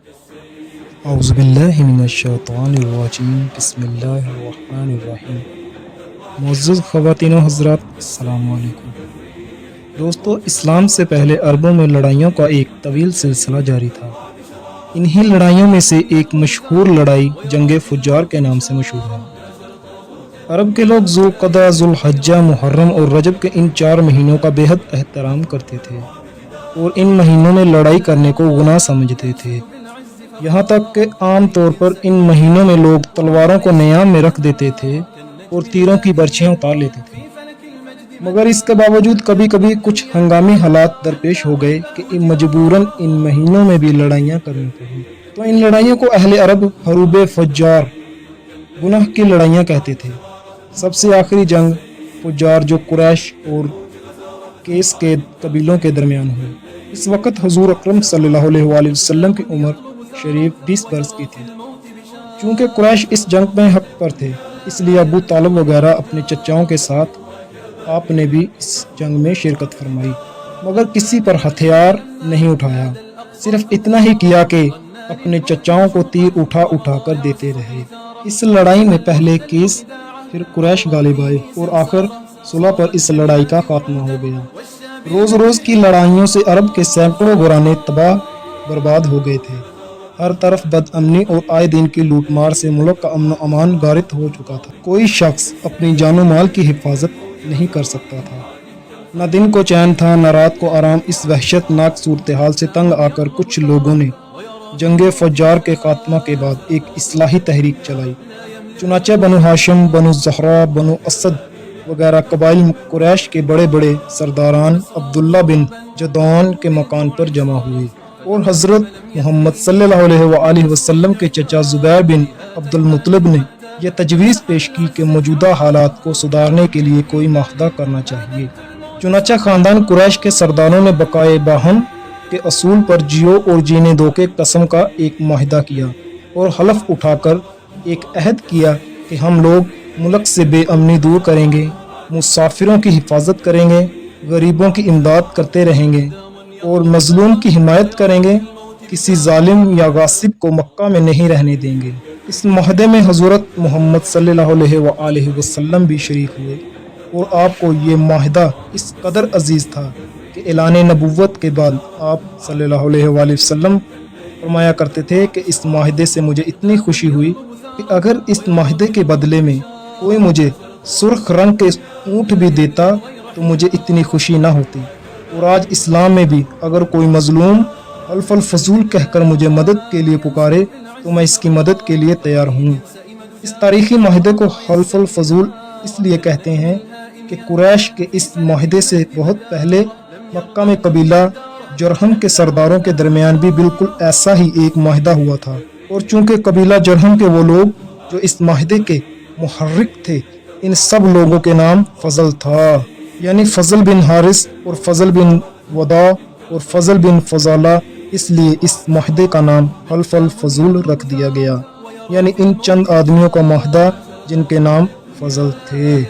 اعوذ باللہ من الشیطان الرجیم بسم اللہ الرحمن الرحیم۔ معزز خواتین و حضرات، السلام علیکم۔ دوستو، اسلام سے پہلے عربوں میں لڑائیوں کا ایک طویل سلسلہ جاری تھا۔ انہی لڑائیوں میں سے ایک مشہور لڑائی جنگ فجار کے نام سے مشہور ہے۔ عرب کے لوگ ذوالقعدہ، ذوالحجہ، محرم اور رجب کے ان 4 مہینوں کا بے حد احترام کرتے تھے اور ان مہینوں میں لڑائی کرنے کو گناہ سمجھتے تھے، یہاں تک کہ عام طور پر ان مہینوں میں لوگ تلواروں کو نیام میں رکھ دیتے تھے اور تیروں کی برچیاں اتار لیتے تھے۔ مگر اس کے باوجود کبھی کبھی کچھ ہنگامی حالات درپیش ہو گئے کہ مجبوراً ان مہینوں میں بھی لڑائیاں کرنی پڑیں، تو ان لڑائیوں کو اہل عرب حروب فجار، گناہ کی لڑائیاں کہتے تھے۔ سب سے آخری جنگ فجار جو قریش اور کیس کے قبیلوں کے درمیان ہوئی، اس وقت حضور اکرم صلی اللہ علیہ وآلہ وسلم کی عمر شریف 20 برس کی تھی۔ چونکہ قریش اس جنگ میں حق پر تھے، اس لیے ابو طالب وغیرہ اپنے چچاؤں کے ساتھ آپ نے بھی اس جنگ میں شرکت فرمائی، مگر کسی پر ہتھیار نہیں اٹھایا، صرف اتنا ہی کیا کہ اپنے چچاؤں کو تیر اٹھا اٹھا کر دیتے رہے۔ اس لڑائی میں پہلے کیس پھر قریش غالب آئے اور آخر صلح پر اس لڑائی کا خاتمہ ہو گیا۔ روز روز کی لڑائیوں سے عرب کے سینکڑوں گھرانے تباہ برباد ہو گئے تھے، ہر طرف بد امنی اور آئے دن کی لوٹ مار سے ملک کا امن و امان غارت ہو چکا تھا۔ کوئی شخص اپنی جان و مال کی حفاظت نہیں کر سکتا تھا، نہ دن کو چین تھا نہ رات کو آرام۔ اس وحشت ناک صورتحال سے تنگ آ کر کچھ لوگوں نے جنگ فجار کے خاتمہ کے بعد ایک اصلاحی تحریک چلائی۔ چنانچہ بنو ہاشم، بنو زہرہ، بنو اسد وغیرہ قبائل قریش کے بڑے بڑے سرداران عبداللہ بن جدعان کے مکان پر جمع ہوئے اور حضرت محمد صلی اللہ علیہ وآلہ وسلم کے چچا زبیر بن عبد المطلب نے یہ تجویز پیش کی کہ موجودہ حالات کو سدھارنے کے لیے کوئی معاہدہ کرنا چاہیے۔ چنانچہ خاندان قریش کے سرداروں نے بقائے باہم کے اصول پر جیو اور جینے دو کے قسم کا ایک معاہدہ کیا اور حلف اٹھا کر ایک عہد کیا کہ ہم لوگ ملک سے بے امنی دور کریں گے، مسافروں کی حفاظت کریں گے، غریبوں کی امداد کرتے رہیں گے اور مظلوم کی حمایت کریں گے، کسی ظالم یا غاصب کو مکہ میں نہیں رہنے دیں گے۔ اس معاہدے میں حضرت محمد صلی اللہ علیہ وآلہ وسلم بھی شریک ہوئے اور آپ کو یہ معاہدہ اس قدر عزیز تھا کہ اعلان نبوت کے بعد آپ صلی اللہ علیہ وآلہ وسلم فرمایا کرتے تھے کہ اس معاہدے سے مجھے اتنی خوشی ہوئی کہ اگر اس معاہدے کے بدلے میں کوئی مجھے سرخ رنگ کے اونٹ بھی دیتا تو مجھے اتنی خوشی نہ ہوتی۔ اور آج اسلام میں بھی اگر کوئی مظلوم حلف الفضول کہہ کر مجھے مدد کے لیے پکارے تو میں اس کی مدد کے لیے تیار ہوں۔ اس تاریخی معاہدے کو حلف الفضول اس لیے کہتے ہیں کہ قریش کے اس معاہدے سے بہت پہلے مکہ میں قبیلہ جرہم کے سرداروں کے درمیان بھی بالکل ایسا ہی ایک معاہدہ ہوا تھا، اور چونکہ قبیلہ جرہم کے وہ لوگ جو اس معاہدے کے محرک تھے، ان سب لوگوں کے نام فضل تھا، یعنی فضل بن حارث اور فضل بن وداع اور فضل بن فضالہ، اس لیے اس معاہدے کا نام حلف الفضول رکھ دیا گیا، یعنی ان چند آدمیوں کا معاہدہ جن کے نام فضل تھے۔